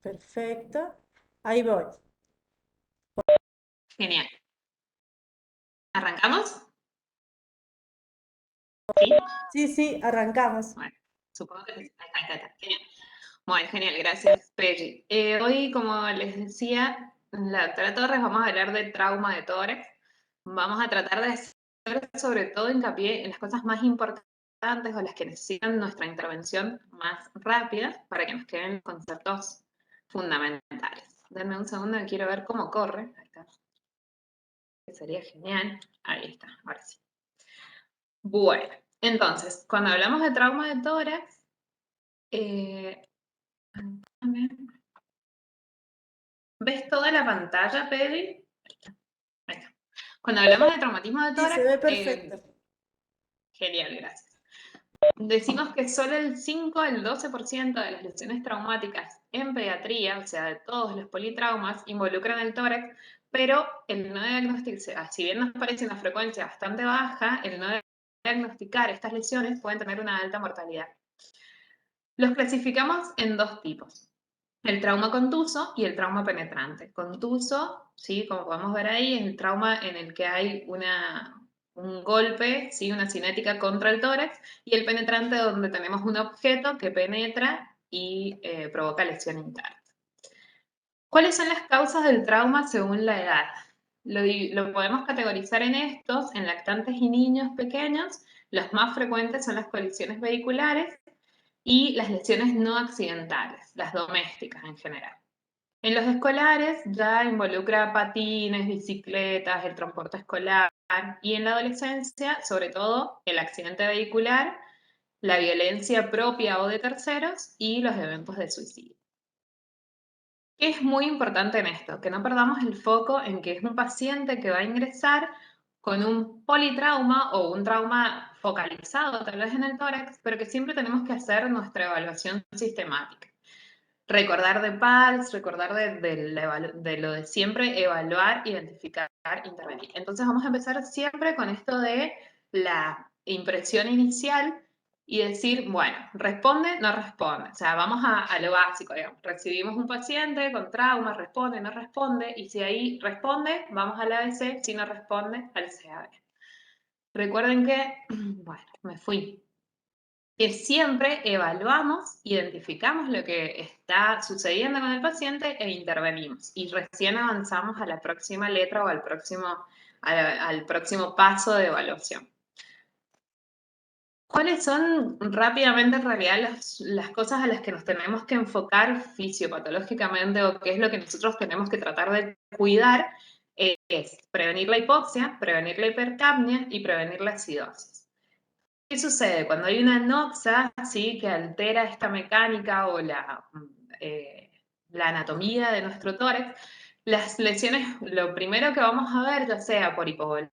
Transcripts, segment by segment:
Perfecto. Ahí voy. Genial. ¿Arrancamos? ¿Sí? Sí, sí, arrancamos. Bueno, supongo que sí. Ahí está. Genial. Bueno, genial, gracias, Peggy. Hoy, como les decía, la doctora Torres, vamos a hablar de trauma de tórax. Vamos a tratar de hacer sobre todo hincapié en las cosas más importantes o las que necesitan nuestra intervención más rápida para que nos queden conceptos fundamentales. Denme un segundo que quiero ver cómo corre. Ahí está. Que sería genial. Ahí está, ahora sí. Bueno, entonces, cuando hablamos de trauma de tórax, eh, ¿ves toda la pantalla, Pedri? Ahí está. Cuando hablamos de traumatismo de Sí, se tórax, ve perfecto. genial, gracias. Decimos que solo el 5 al 12% de las lesiones traumáticas en pediatría, o sea, de todos los politraumas, involucran el tórax, pero el no diagnosticar, si bien nos parece una frecuencia bastante baja, el no diagnosticar estas lesiones pueden tener una alta mortalidad. Los clasificamos en dos tipos. El trauma contuso y el trauma penetrante. Contuso, ¿sí? Como podemos ver ahí, es el trauma en el que hay un golpe, ¿sí? Una cinética contra el tórax, y el penetrante donde tenemos un objeto que penetra y provoca lesión interna. ¿Cuáles son las causas del trauma según la edad? Lo podemos categorizar en estos, en lactantes y niños pequeños. Los más frecuentes son las colisiones vehiculares y las lesiones no accidentales, las domésticas en general. En los escolares ya involucra patines, bicicletas, el transporte escolar, y en la adolescencia, sobre todo, el accidente vehicular, la violencia propia o de terceros y los eventos de suicidio. Es muy importante en esto, que no perdamos el foco en que es un paciente que va a ingresar con un politrauma o un trauma focalizado tal vez en el tórax, pero que siempre tenemos que hacer nuestra evaluación sistemática. Recordar de PALS, recordar de lo de siempre, evaluar, identificar, intervenir. Entonces vamos a empezar siempre con esto de la impresión inicial y decir, bueno, responde, no responde. O sea, vamos a lo básico, digamos. Recibimos un paciente con trauma, responde, no responde, y si ahí responde, vamos al ABC, si no responde, al CAB. Recuerden que, bueno, me fui, que siempre evaluamos, identificamos lo que está sucediendo con el paciente e intervenimos. Y recién avanzamos a la próxima letra o al próximo paso de evaluación. ¿Cuáles son rápidamente en realidad las cosas a las que nos tenemos que enfocar fisiopatológicamente o qué es lo que nosotros tenemos que tratar de cuidar? Es prevenir la hipoxia, prevenir la hipercapnia y prevenir la acidosis. ¿Qué sucede? Cuando hay una anoxa, ¿sí? Que altera esta mecánica o la anatomía de nuestro tórax, las lesiones, lo primero que vamos a ver, ya sea por hipovolemia,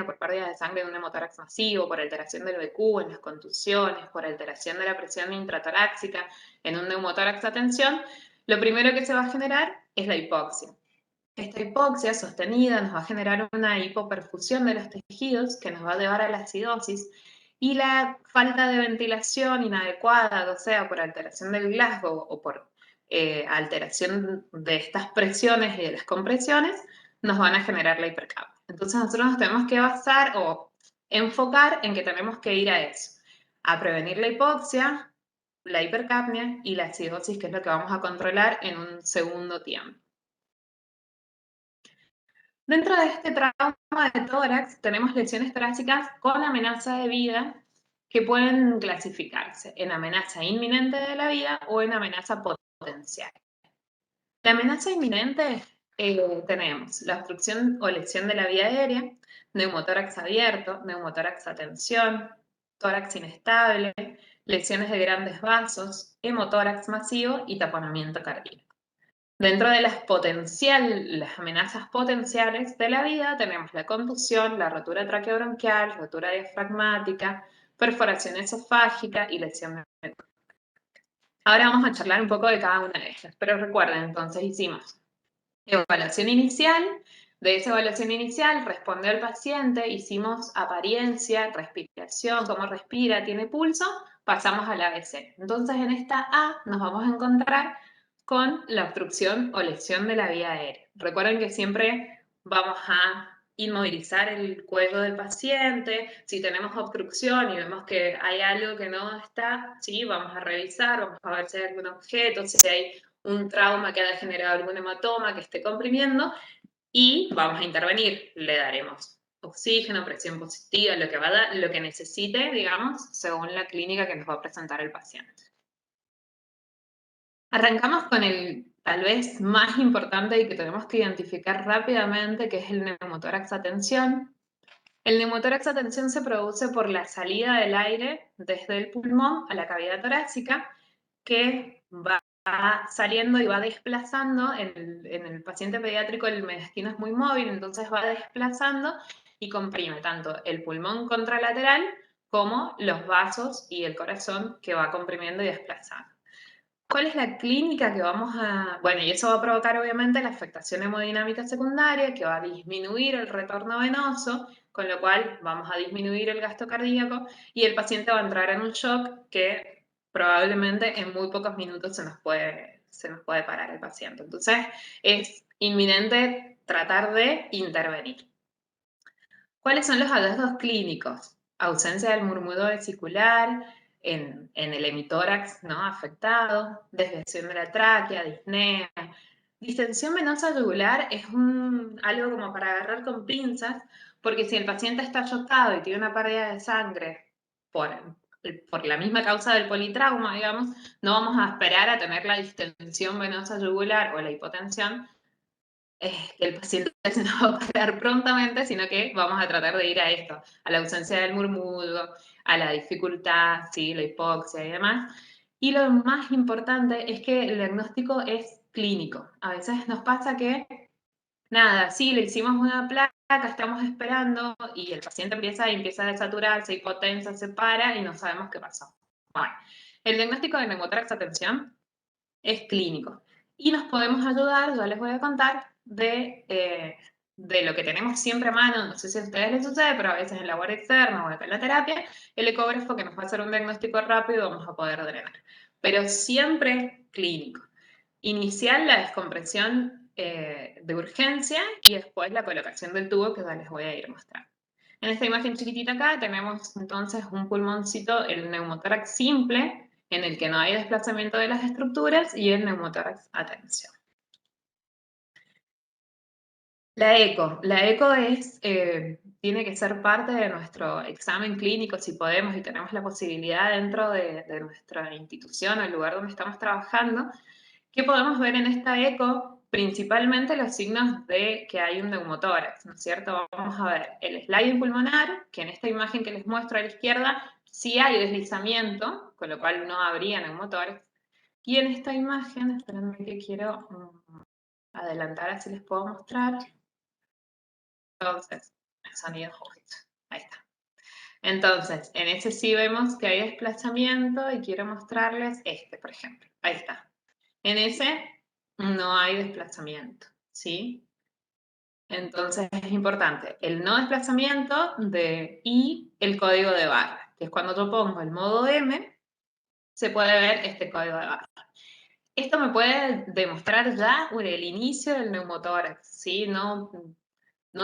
por pérdida de sangre en un hemotórax masivo, por alteración del BQ en las contusiones, por alteración de la presión intratorácica en un neumotórax a tensión, lo primero que se va a generar es la hipoxia. Esta hipoxia sostenida nos va a generar una hipoperfusión de los tejidos que nos va a llevar a la acidosis, y la falta de ventilación inadecuada, o sea, por alteración del Glasgow o por alteración de estas presiones y de las compresiones, nos van a generar la hipercapnia. Entonces nosotros nos tenemos que basar o enfocar en que tenemos que ir a eso, a prevenir la hipoxia, la hipercapnia y la acidosis, que es lo que vamos a controlar en un segundo tiempo. Dentro de este trauma de tórax tenemos lesiones torácicas con amenaza de vida que pueden clasificarse en amenaza inminente de la vida o en amenaza potencial. La amenaza inminente tenemos la obstrucción o lesión de la vía aérea, neumotórax abierto, neumotórax a tensión, tórax inestable, lesiones de grandes vasos, hemotórax masivo y taponamiento cardíaco. Dentro de las amenazas potenciales de la vida tenemos la contusión, la rotura traqueobronquial, rotura diafragmática, perforación esofágica y lesión de... Ahora vamos a charlar un poco de cada una de estas, pero recuerden, entonces hicimos evaluación inicial. De esa evaluación inicial respondió el paciente, hicimos apariencia, respiración, cómo respira, tiene pulso, pasamos al ABC. Entonces en esta A nos vamos a encontrar con la obstrucción o lesión de la vía aérea. Recuerden que siempre vamos a inmovilizar el cuello del paciente. Si tenemos obstrucción y vemos que hay algo que no está, sí, vamos a revisar, vamos a ver si hay algún objeto, si hay un trauma que haya generado algún hematoma que esté comprimiendo, y vamos a intervenir. Le daremos oxígeno, presión positiva, lo que necesite, digamos, según la clínica que nos va a presentar el paciente. Arrancamos con el tal vez más importante y que tenemos que identificar rápidamente, que es el neumotórax a tensión. El neumotórax a tensión se produce por la salida del aire desde el pulmón a la cavidad torácica, que va saliendo y va desplazando. En el paciente pediátrico el mediastino es muy móvil, entonces va desplazando y comprime tanto el pulmón contralateral como los vasos y el corazón, que va comprimiendo y desplazando. ¿Cuál es la clínica que vamos a...? Bueno, y eso va a provocar obviamente la afectación hemodinámica secundaria, que va a disminuir el retorno venoso, con lo cual vamos a disminuir el gasto cardíaco y el paciente va a entrar en un shock que probablemente en muy pocos minutos se nos puede parar el paciente. Entonces, es inminente tratar de intervenir. ¿Cuáles son los hallazgos clínicos? Ausencia del murmullo vesicular en el hemitórax, ¿no?, afectado, desviación de la tráquea, disnea. Distensión venosa yugular es algo como para agarrar con pinzas, porque si el paciente está chocado y tiene una pérdida de sangre por la misma causa del politrauma, digamos, no vamos a esperar a tener la distensión venosa yugular o la hipotensión, que el paciente se nos va a parar prontamente, sino que vamos a tratar de ir a esto, a la ausencia del murmullo, a la dificultad, ¿sí?, la hipoxia y demás. Y lo más importante es que el diagnóstico es clínico. A veces nos pasa que, nada, sí, le hicimos una placa, estamos esperando, y el paciente empieza a desaturarse, hipotensa, se para y no sabemos qué pasó. Bueno, el diagnóstico de neumotórax a tensión es clínico. Y nos podemos ayudar, ya les voy a contar, de lo que tenemos siempre a mano. No sé si a ustedes les sucede, pero a veces en la labor externa o acá en la terapia, el ecógrafo que nos va a hacer un diagnóstico rápido, vamos a poder drenar. Pero siempre clínico. Inicial, la descompresión de urgencia y después la colocación del tubo, que ya les voy a ir mostrando. En esta imagen chiquitita acá tenemos entonces un pulmoncito, el neumotórax simple, en el que no hay desplazamiento de las estructuras, y el neumotórax a tensión. La eco tiene que ser parte de nuestro examen clínico si podemos y tenemos la posibilidad dentro de nuestra institución o el lugar donde estamos trabajando. ¿Qué podemos ver en esta eco? Principalmente los signos de que hay un neumotórax, ¿no es cierto? Vamos a ver el sliding pulmonar, que en esta imagen que les muestro a la izquierda sí hay deslizamiento, con lo cual no habría neumotórax. Y en esta imagen, espérenme que quiero adelantar, así les puedo mostrar. Entonces, el sonido justo. Ahí está. Entonces, en ese sí vemos que hay desplazamiento y quiero mostrarles este, por ejemplo. Ahí está. En ese no hay desplazamiento, ¿sí? Entonces es importante el no desplazamiento y el código de barra, que es cuando yo pongo el modo M, se puede ver este código de barra. Esto me puede demostrar ya el inicio del neumotórax, ¿sí? No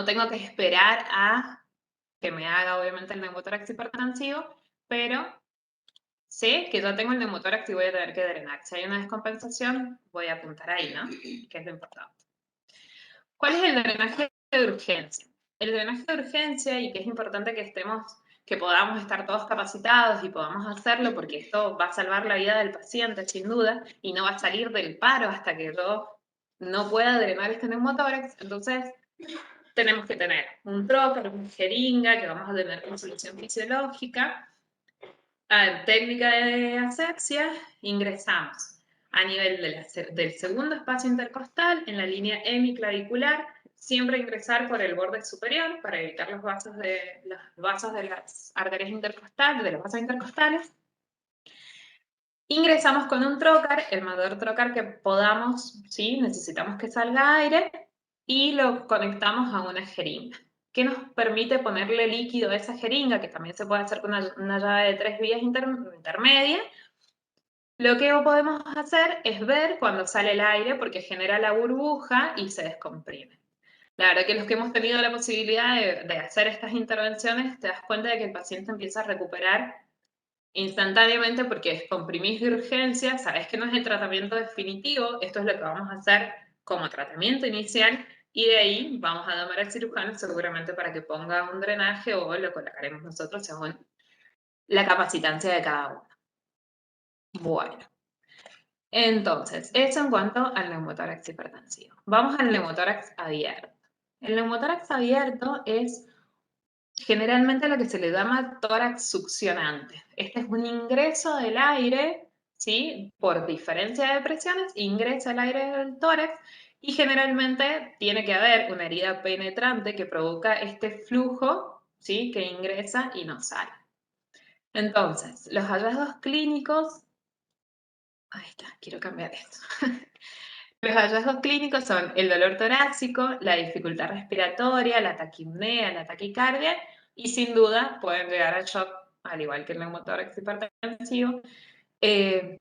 tengo que esperar a que me haga obviamente el neumotórax hipertensivo, pero sé que ya tengo el neumotórax y voy a tener que drenar. Si hay una descompensación, voy a apuntar ahí, ¿no? Que es lo importante. ¿Cuál es el drenaje de urgencia? El drenaje de urgencia, y que es importante que podamos estar todos capacitados y podamos hacerlo, porque esto va a salvar la vida del paciente, sin duda, y no va a salir del paro hasta que yo no pueda drenar este neumotórax. Entonces, tenemos que tener un trocar, una jeringa, que vamos a tener con solución fisiológica. Técnica de asepsia, ingresamos a nivel del segundo espacio intercostal, en la línea hemiclavicular, siempre ingresar por el borde superior para evitar los vasos de las arterias intercostales, de los vasos intercostales. Ingresamos con un trocar, el mayor trocar que podamos, ¿sí? Necesitamos que salga aire, y lo conectamos a una jeringa, que nos permite ponerle líquido a esa jeringa, que también se puede hacer con una llave de 3 vías intermedia, Lo que podemos hacer es ver cuando sale el aire porque genera la burbuja y se descomprime. La verdad que los que hemos tenido la posibilidad de hacer estas intervenciones, te das cuenta de que el paciente empieza a recuperar instantáneamente porque descomprimís de urgencia, sabes que no es el tratamiento definitivo, esto es lo que vamos a hacer como tratamiento inicial y de ahí vamos a llamar al cirujano seguramente para que ponga un drenaje o lo colocaremos nosotros según la capacitancia de cada uno. Bueno, entonces, eso en cuanto al neumotórax hipertensivo. Vamos al neumotórax abierto. El neumotórax abierto es generalmente lo que se le llama tórax succionante. Este es un ingreso del aire, ¿sí? Por diferencia de presiones, ingresa el aire del tórax y generalmente tiene que haber una herida penetrante que provoca este flujo, ¿sí? Que ingresa y no sale. Entonces, los hallazgos clínicos... Ahí está, quiero cambiar esto. Los hallazgos clínicos son el dolor torácico, la dificultad respiratoria, la taquipnea, la taquicardia y sin duda pueden llegar al shock, al igual que el neumotórax hipertensivo.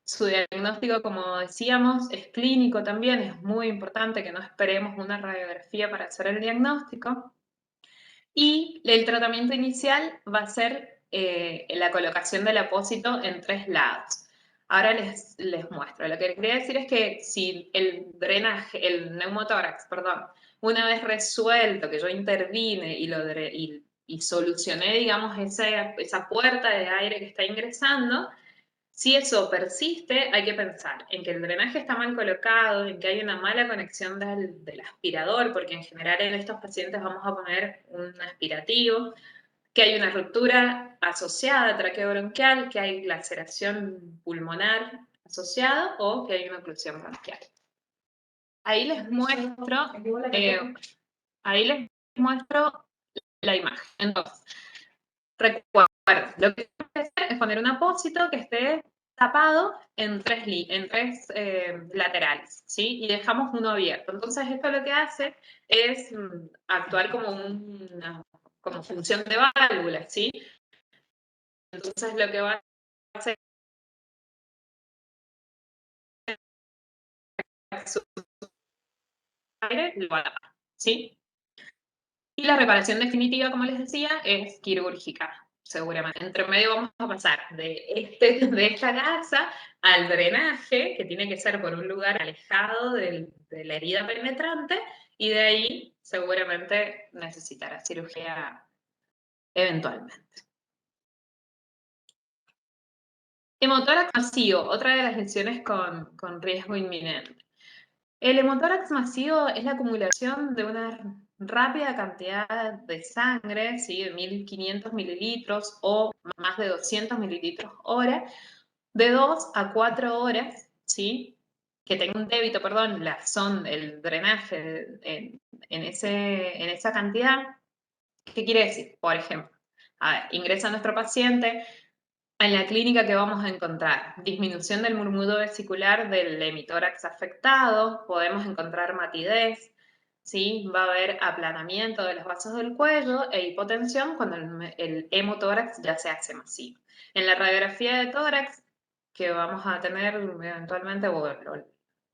Su diagnóstico, como decíamos, es clínico también, es muy importante que no esperemos una radiografía para hacer el diagnóstico. Y el tratamiento inicial va a ser la colocación del apósito en 3 lados. Ahora les muestro. Lo que quería decir es que si el drenaje, el neumotórax, perdón, una vez resuelto, que yo intervine y solucioné, digamos, esa puerta de aire que está ingresando, si eso persiste, hay que pensar en que el drenaje está mal colocado, en que hay una mala conexión del aspirador, porque en general en estos pacientes vamos a poner un aspirativo, que hay una ruptura asociada traqueobronquial, que hay laceración pulmonar asociada o que hay una oclusión bronquial. Ahí les muestro, ahí les muestro la imagen. Entonces, recuerden, lo que hay que hacer es poner un apósito que esté tapado en tres laterales, ¿sí? Y dejamos uno abierto. Entonces, esto lo que hace es actuar como como función de válvula, ¿sí? Entonces, lo que va a hacer es su aire, lo va a tapar, ¿sí? Y la reparación definitiva, como les decía, es quirúrgica, seguramente. Entre medio vamos a pasar de esta gasa al drenaje, que tiene que ser por un lugar alejado de la herida penetrante, y de ahí seguramente necesitará cirugía eventualmente. Hemotórax masivo, otra de las lesiones con riesgo inminente. El hemotórax masivo es la acumulación de una rápida cantidad de sangre, ¿sí? De 1500 mililitros o más de 200 mililitros hora, de 2 a 4 horas, ¿sí? Que tenga un débito, perdón, el drenaje en esa cantidad. ¿Qué quiere decir? Por ejemplo, a ver, ingresa nuestro paciente, en la clínica, ¿qué vamos a encontrar? Disminución del murmullo vesicular del hemitórax afectado, podemos encontrar matidez, ¿sí? Va a haber aplanamiento de los vasos del cuello e hipotensión cuando el hemotórax ya se hace masivo. En la radiografía de tórax, que vamos a tener eventualmente, o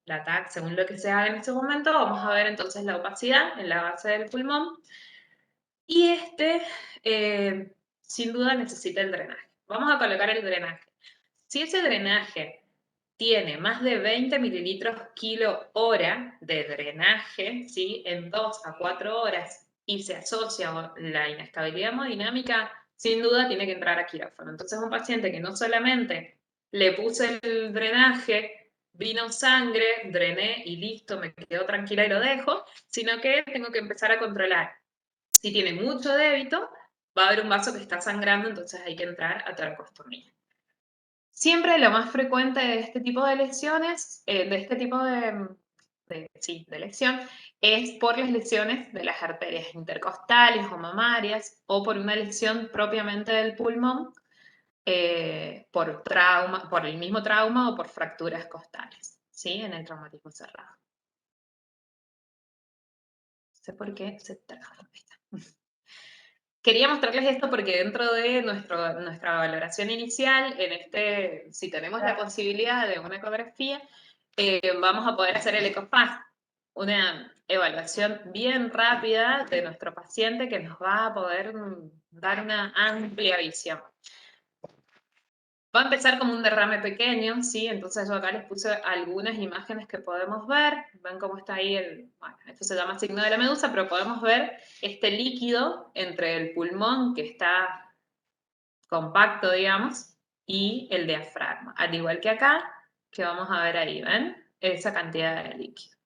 la TAC, según lo que se haga en ese momento, vamos a ver entonces la opacidad en la base del pulmón y sin duda necesita el drenaje. Vamos a colocar el drenaje. Si ese drenaje tiene más de 20 mililitros kilo hora de drenaje, ¿sí? En 2 a 4 horas y se asocia con la inestabilidad hemodinámica, sin duda tiene que entrar a quirófano. Entonces un paciente que no solamente le puse el drenaje, vino sangre, drené y listo, me quedo tranquila y lo dejo, sino que tengo que empezar a controlar. Si tiene mucho débito, va a haber un vaso que está sangrando, entonces hay que entrar a toracostomía. Siempre lo más frecuente de este tipo de lesiones, de este tipo de lesión, es por las lesiones de las arterias intercostales o mamarias, o por una lesión propiamente del pulmón, por trauma, por el mismo trauma o por fracturas costales, ¿sí? En el traumatismo cerrado. No sé por qué se traba. quería mostrarles esto porque dentro de nuestra valoración inicial, si tenemos la posibilidad de una ecografía, vamos a poder hacer el ECOFAST, una evaluación bien rápida de nuestro paciente que nos va a poder dar una amplia visión. Va a empezar como un derrame pequeño, ¿sí? Entonces yo acá les puse algunas imágenes que podemos ver. Ven cómo está ahí bueno, esto se llama signo de la medusa, pero podemos ver este líquido entre el pulmón que está compacto, digamos, y el diafragma. Al igual que acá, que vamos a ver ahí, ¿ven? Esa cantidad de líquido.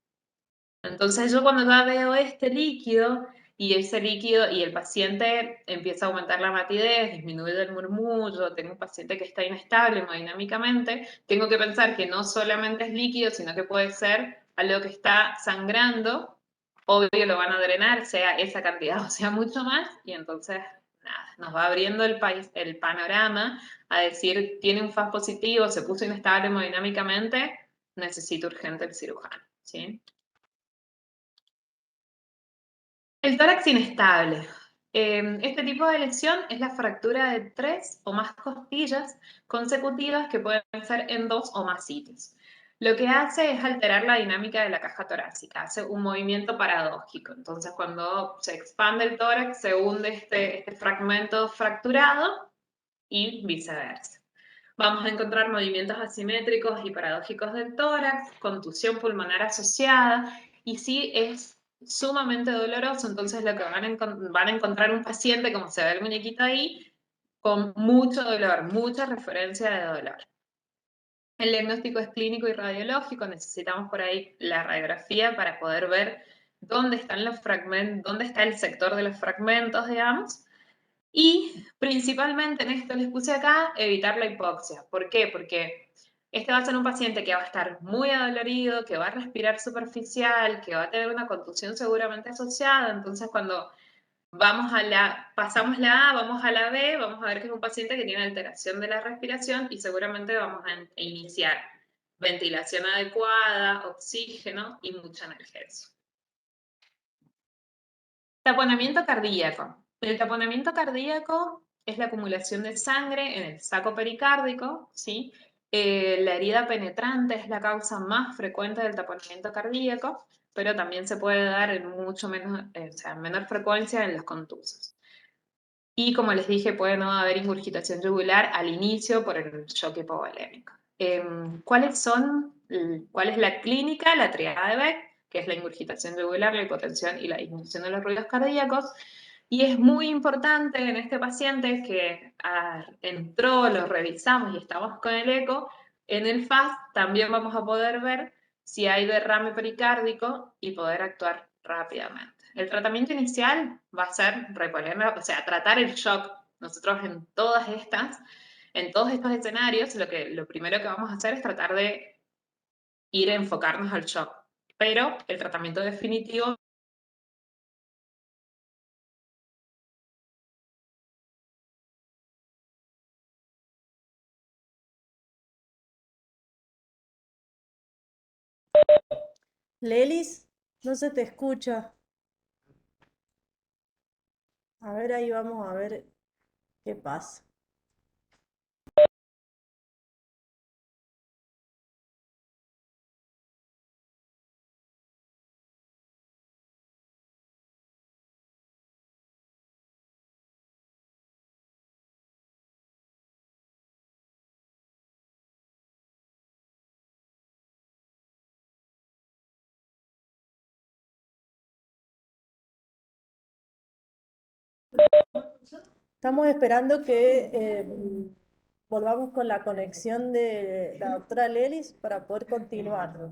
Entonces yo cuando ya veo este líquido y ese líquido y el paciente empieza a aumentar la matidez, disminuye el murmullo, tengo un paciente que está inestable hemodinámicamente, tengo que pensar que no solamente es líquido, sino que puede ser algo que está sangrando, obvio lo van a drenar, sea esa cantidad o sea mucho más, y entonces nada, nos va abriendo el panorama a decir, tiene un FAS positivo, se puso inestable hemodinámicamente, necesito urgente el cirujano, ¿sí? El tórax inestable. Este tipo de lesión es la fractura de 3 o más costillas consecutivas que pueden ser en 2 o más sitios. Lo que hace es alterar la dinámica de la caja torácica, hace un movimiento paradójico. Entonces, cuando se expande el tórax, se hunde este fragmento fracturado y viceversa. Vamos a encontrar movimientos asimétricos y paradójicos del tórax, contusión pulmonar asociada, y sí es sumamente doloroso, entonces lo que van a encontrar un paciente, como se ve el muñequito ahí, con mucho dolor, mucha referencia de dolor. El diagnóstico es clínico y radiológico, necesitamos por ahí la radiografía para poder ver dónde están los fragmentos, dónde está el sector de los fragmentos, digamos, y principalmente en esto les puse acá, evitar la hipoxia. ¿Por qué? Porque este va a ser un paciente que va a estar muy adolorido, que va a respirar superficial, que va a tener una contusión seguramente asociada. Entonces, cuando pasamos la A, vamos a la B, vamos a ver que es un paciente que tiene alteración de la respiración y seguramente vamos a iniciar ventilación adecuada, oxígeno y mucha analgesia. Taponamiento cardíaco. El taponamiento cardíaco es la acumulación de sangre en el saco pericárdico, ¿sí? La herida penetrante es la causa más frecuente del taponamiento cardíaco, pero también se puede dar en mucho menos, menor frecuencia en los contusos. Y como les dije, puede no haber ingurgitación yugular al inicio por el shock hipovolémico. ¿Cuál es la clínica? La triada de Beck, que es la ingurgitación yugular, la hipotensión y la disminución de los ruidos cardíacos. Y es muy importante en este paciente que entró, lo revisamos y estamos con el eco. En el FAS también vamos a poder ver si hay derrame pericárdico y poder actuar rápidamente. El tratamiento inicial va a ser reponer, o sea, tratar el shock. Nosotros en todos estos escenarios, lo primero que vamos a hacer es tratar de ir a enfocarnos al shock. Pero el tratamiento definitivo. Lelis, no se te escucha. A ver, ahí vamos a ver qué pasa. Estamos esperando que volvamos con la conexión de la doctora Lelis para poder continuar.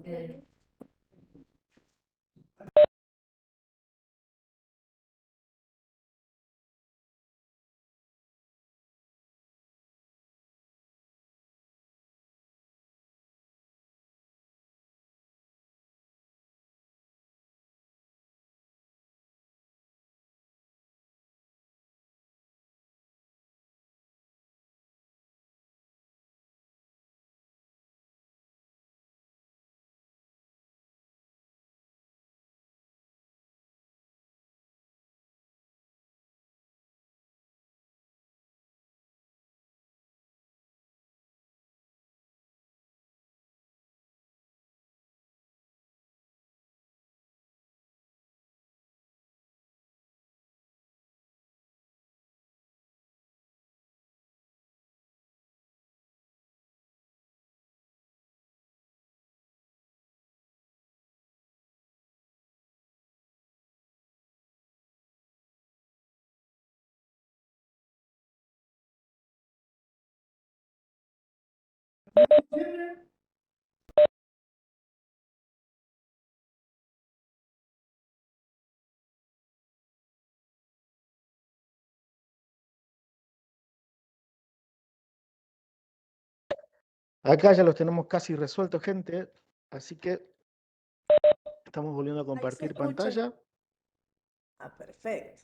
Acá ya los tenemos casi resueltos, gente. Así que estamos volviendo a Ahí se compartir escucha. pantalla. Ah, perfecto.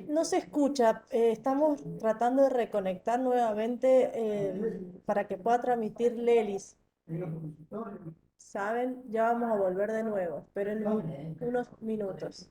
No se escucha, estamos tratando de reconectar nuevamente para que pueda transmitir Lelis. ¿Saben? Ya vamos a volver de nuevo, esperen unos minutos.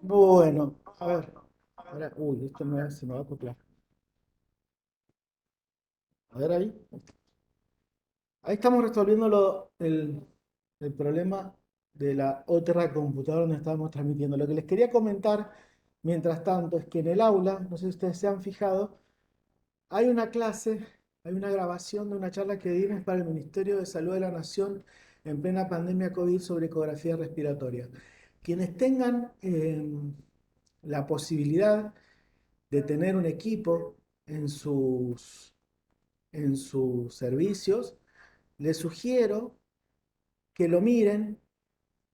Bueno, a ver. Ahora, uy, se me va a acoplar. A ver ahí. Ahí estamos resolviendo el problema de la otra computadora donde estábamos transmitiendo. Lo que les quería comentar, mientras tanto, es que en el aula, no sé si ustedes se han fijado, hay una clase, hay una grabación de una charla que dimos para el Ministerio de Salud de la Nación en plena pandemia COVID sobre ecografía respiratoria. Quienes tengan la posibilidad de tener un equipo en en sus servicios, les sugiero que lo miren,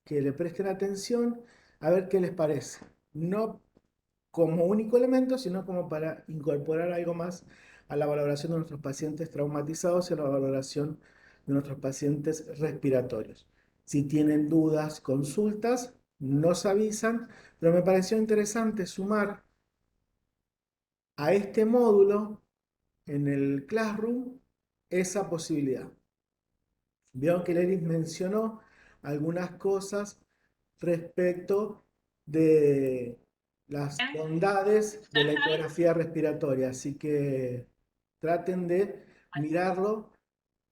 que le presten atención, a ver qué les parece. No como único elemento, sino como para incorporar algo más a la valoración de nuestros pacientes traumatizados y a la valoración de nuestros pacientes respiratorios. Si tienen dudas, consultas, nos avisan, pero me pareció interesante sumar a este módulo en el Classroom esa posibilidad. Vieron que Leris mencionó algunas cosas respecto de las bondades de la ecografía respiratoria, así que traten de mirarlo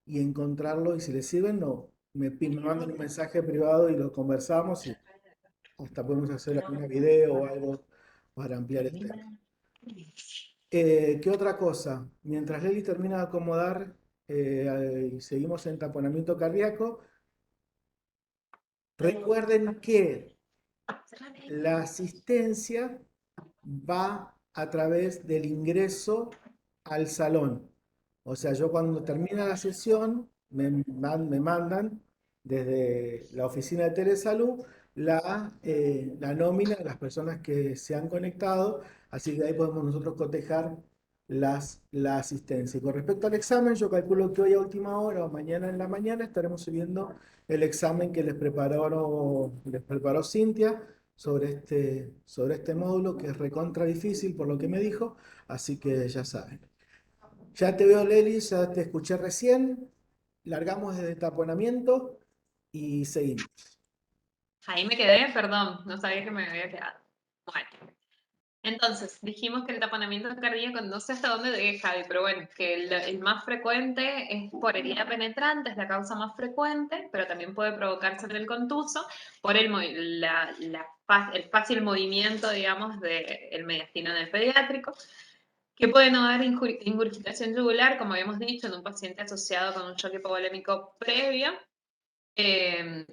y encontrarlo, y si les sirven, no, me mandan un mensaje privado y lo conversamos y hasta podemos hacer algún video o algo para ampliar el tema. ¿Qué otra cosa? Mientras Leli termina de acomodar y seguimos en taponamiento cardíaco, recuerden que la asistencia va a través del ingreso al salón. O sea, yo cuando termina la sesión me mandan desde la oficina de Telesalud la nómina de las personas que se han conectado, así que ahí podemos nosotros cotejar la asistencia. Y con respecto al examen, yo calculo que hoy a última hora o mañana en la mañana estaremos subiendo el examen que les preparó Cintia sobre este módulo, que es recontra difícil por lo que me dijo, así que ya saben. Ya te veo, Leli, ya te escuché recién, largamos desde taponamiento y seguimos. Ahí me quedé, perdón, no sabía que me había quedado. Bueno, entonces dijimos que el taponamiento cardíaco, no sé hasta dónde llegué, Javi, pero bueno, que el más frecuente es por herida penetrante, es la causa más frecuente, pero también puede provocarse en el contuso por el fácil movimiento, digamos, del mediastino en el pediátrico, que puede no dar ingurgitación yugular, como habíamos dicho, en un paciente asociado con un shock hipovolémico previo.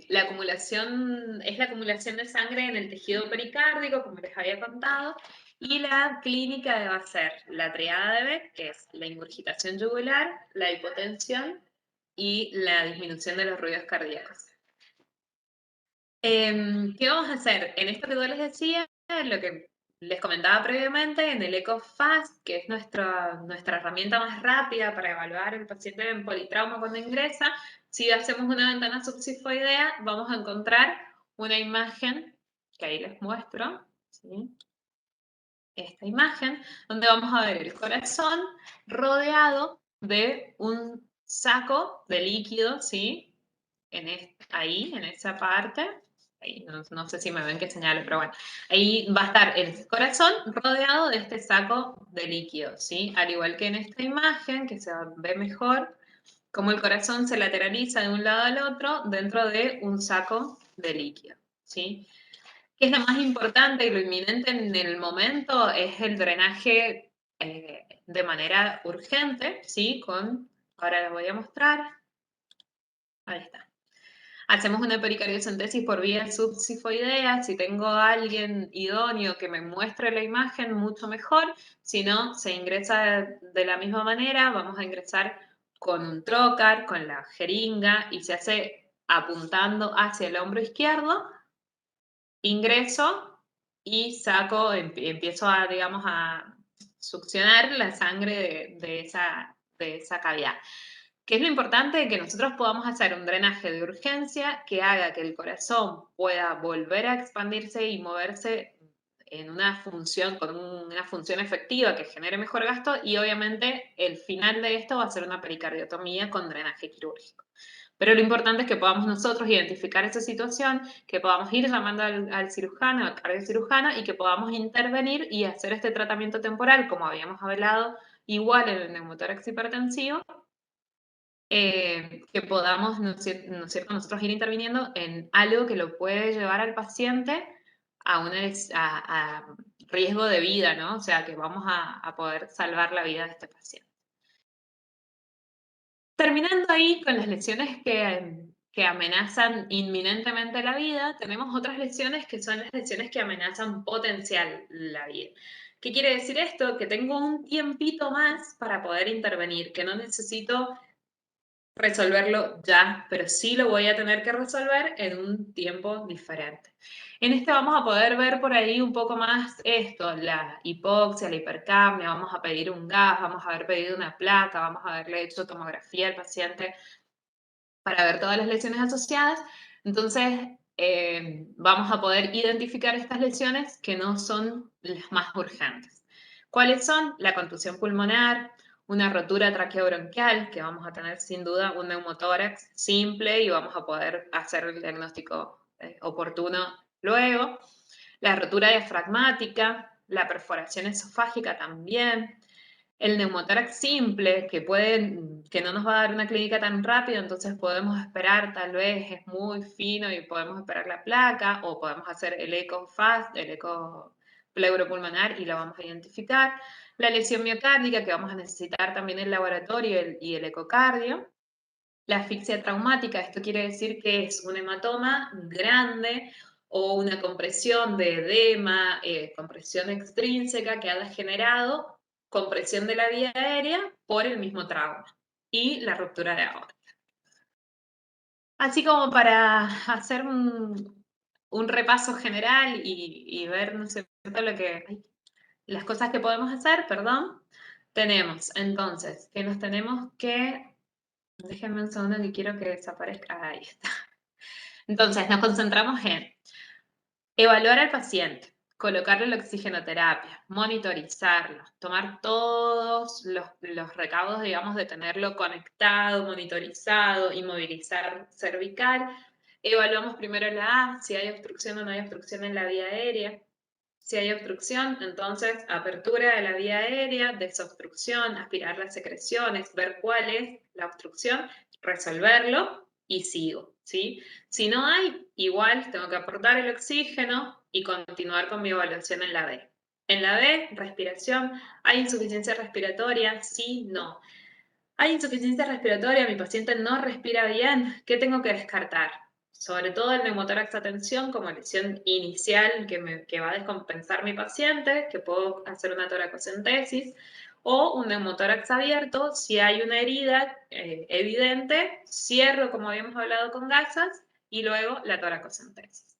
La acumulación es la acumulación de sangre en el tejido pericárdico, como les había contado, y la clínica va a ser la triada de Beck, que es la ingurgitación yugular, la hipotensión y la disminución de los ruidos cardíacos. ¿Qué vamos a hacer? En esto que yo les decía, lo que les comentaba previamente, en el ECOFAST, que es nuestra herramienta más rápida para evaluar el paciente en politrauma cuando ingresa, si hacemos una ventana subsifoidea, vamos a encontrar una imagen, que ahí les muestro, ¿sí? Esta imagen, donde vamos a ver el corazón rodeado de un saco de líquido, ¿sí? Ahí, en esa parte, ahí, no sé si me ven que señalo, pero bueno, ahí va a estar el corazón rodeado de este saco de líquido, ¿sí? Al igual que en esta imagen, que se ve mejor, como el corazón se lateraliza de un lado al otro dentro de un saco de líquido, ¿sí? ¿Qué es lo más importante y lo inminente en el momento? Es el drenaje de manera urgente, ¿sí? Ahora les voy a mostrar. Ahí está. Hacemos una pericardiocentesis por vía subsifoidea. Si tengo a alguien idóneo que me muestre la imagen, mucho mejor. Si no, se ingresa de la misma manera. Vamos a ingresar con un trocar, con la jeringa, y se hace apuntando hacia el hombro izquierdo. Ingreso y saco, empiezo a, digamos, a succionar la sangre de esa cavidad. ¿Qué es lo importante? Que nosotros podamos hacer un drenaje de urgencia que haga que el corazón pueda volver a expandirse y moverse en una función, con una función efectiva que genere mejor gasto, y obviamente el final de esto va a ser una pericardiotomía con drenaje quirúrgico. Pero lo importante es que podamos nosotros identificar esa situación, que podamos ir llamando al cirujano, al cardiocirujano, y que podamos intervenir y hacer este tratamiento temporal, como habíamos hablado, igual en el neumotórax hipertensivo, que podamos, ¿no es cierto?, nosotros ir interviniendo en algo que lo puede llevar al paciente a riesgo de vida, ¿no? O sea, que vamos a poder salvar la vida de este paciente. Terminando ahí con las lesiones que amenazan inminentemente la vida, tenemos otras lesiones que son las lesiones que amenazan potencial la vida. ¿Qué quiere decir esto? Que tengo un tiempito más para poder intervenir, que no necesito resolverlo ya, pero sí lo voy a tener que resolver en un tiempo diferente. En este vamos a poder ver por ahí un poco más esto, la hipoxia, la hipercapnia, vamos a pedir un gas, vamos a haber pedido una placa, vamos a haberle hecho tomografía al paciente para ver todas las lesiones asociadas. Entonces, vamos a poder identificar estas lesiones que no son las más urgentes. ¿Cuáles son? La contusión pulmonar, una rotura traqueobronquial, que vamos a tener sin duda un neumotórax simple y vamos a poder hacer el diagnóstico oportuno luego. La rotura diafragmática, la perforación esofágica también. El neumotórax simple, que no nos va a dar una clínica tan rápido, entonces podemos esperar, tal vez es muy fino y podemos esperar la placa, o podemos hacer el eco FAST, el eco pleuropulmonar, y lo vamos a identificar. La lesión miocárdica, que vamos a necesitar también el laboratorio y el ecocardio. La asfixia traumática, esto quiere decir que es un hematoma grande o una compresión de edema, compresión extrínseca que ha generado compresión de la vía aérea por el mismo trauma y la ruptura de aorta. Así como para hacer un repaso general y ver, ¿no es cierto?, las cosas que podemos hacer, perdón. tenemos entonces que nos tenemos que... Déjenme un segundo que quiero que desaparezca. Ahí está. Entonces, nos concentramos en evaluar al paciente, colocarle la oxigenoterapia, monitorizarlo, tomar todos los recaudos, digamos, de tenerlo conectado, monitorizado, inmovilizar cervical. Evaluamos primero la A, si hay obstrucción o no hay obstrucción en la vía aérea. Si hay obstrucción, entonces apertura de la vía aérea, desobstrucción, aspirar las secreciones, ver cuál es la obstrucción, resolverlo y sigo, ¿sí? Si no hay, igual tengo que aportar el oxígeno y continuar con mi evaluación en la B. En la B, respiración, ¿hay insuficiencia respiratoria? Sí, no. ¿Hay insuficiencia respiratoria? ¿Mi paciente no respira bien? ¿Qué tengo que descartar? Sobre todo el neumotórax a tensión como lesión inicial que va a descompensar mi paciente, que puedo hacer una toracocentesis, o un neumotórax abierto, si hay una herida evidente, cierro como habíamos hablado con gasas y luego la toracocentesis.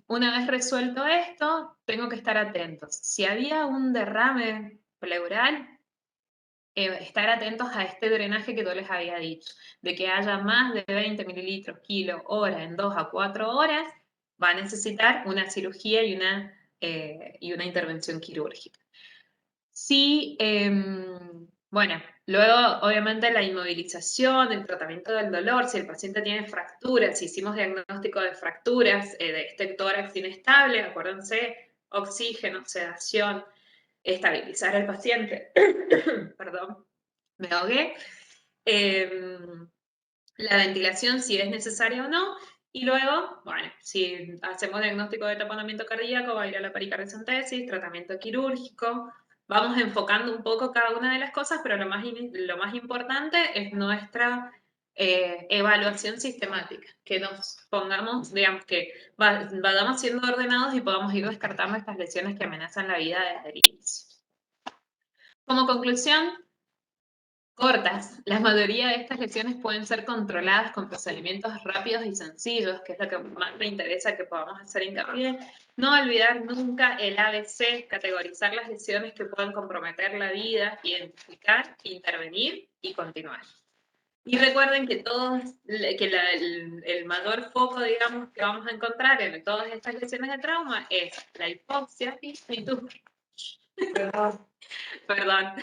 Una vez resuelto esto, tengo que estar atentos. Si había un derrame pleural, estar atentos a este drenaje que yo les había dicho, de que haya más de 20 mililitros kilo hora en 2 a 4 horas, va a necesitar una cirugía y una intervención quirúrgica. Sí, bueno, luego obviamente la inmovilización, el tratamiento del dolor, si el paciente tiene fracturas, si hicimos diagnóstico de fracturas, de este tórax inestable, acuérdense, oxígeno, sedación, estabilizar al paciente, perdón, me ahogué, la ventilación si es necesaria o no, y luego, bueno, si hacemos diagnóstico de taponamiento cardíaco, va a ir a la pericardiocentesis, tratamiento quirúrgico, vamos enfocando un poco cada una de las cosas, pero lo más importante es nuestra evaluación sistemática, que nos pongamos, digamos, que vayamos siendo ordenados y podamos ir descartando estas lesiones que amenazan la vida desde el inicio. Como conclusión, cortas, la mayoría de estas lesiones pueden ser controladas con procedimientos rápidos y sencillos, que es lo que más me interesa que podamos hacer hincapié. No olvidar nunca el ABC, categorizar las lesiones que puedan comprometer la vida, identificar, intervenir y continuar. Y recuerden que el mayor foco, digamos, que vamos a encontrar en todas estas lesiones de trauma es la hipoxia perdón,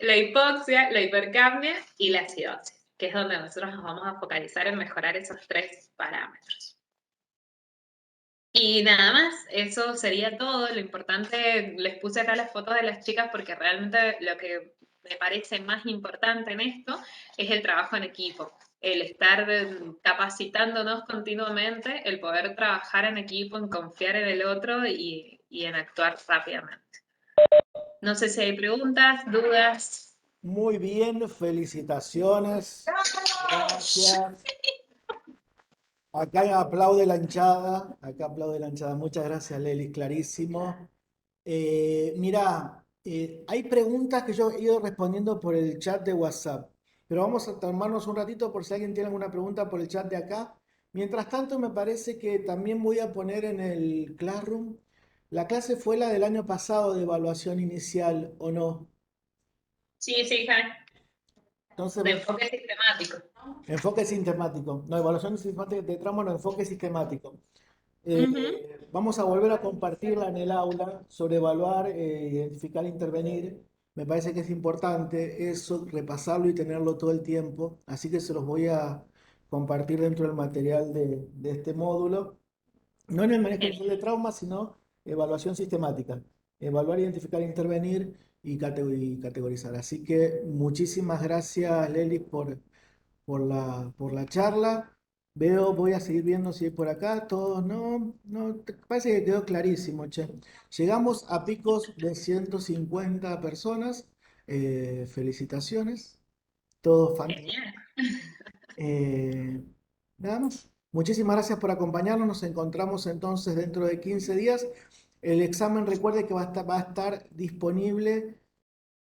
la hipoxia, la hipercapnia y la acidosis, que es donde nosotros nos vamos a focalizar en mejorar esos 3 parámetros. Y nada más, eso sería todo. Lo importante, les puse acá las fotos de las chicas porque realmente lo que me parece más importante en esto es el trabajo en equipo, el estar capacitándonos continuamente, el poder trabajar en equipo, en confiar en el otro y en actuar rápidamente. No sé si hay preguntas, dudas. Muy bien, felicitaciones. Gracias. Acá aplaude la hinchada. Acá aplaude la hinchada. Muchas gracias, Leli. Clarísimo. Mirá, hay preguntas que yo he ido respondiendo por el chat de WhatsApp, pero vamos a tomarnos un ratito por si alguien tiene alguna pregunta por el chat de acá. Mientras tanto, me parece que también voy a poner en el Classroom. La clase fue la del año pasado de evaluación inicial, ¿o no? Sí, sí, Jaime. Entonces, De enfoque sistemático. enfoque sistemático. No, evaluación sistemática de trauma, no, enfoque sistemático. Vamos a volver a compartirla en el aula sobre evaluar, identificar, intervenir. Me parece que es importante eso, repasarlo y tenerlo todo el tiempo. Así que se los voy a compartir dentro del material de este módulo. No en el manejo inicial de trauma, sino evaluación sistemática. Evaluar, identificar, intervenir y categorizar. Así que muchísimas gracias, Leli, por la charla. Voy a seguir viendo si hay por acá. Todos no, parece que quedó clarísimo, che. Llegamos a picos de 150 personas. Felicitaciones. Todo fantástico. Nada más. Muchísimas gracias por acompañarnos. Nos encontramos entonces dentro de 15 días. El examen, recuerde que va a estar disponible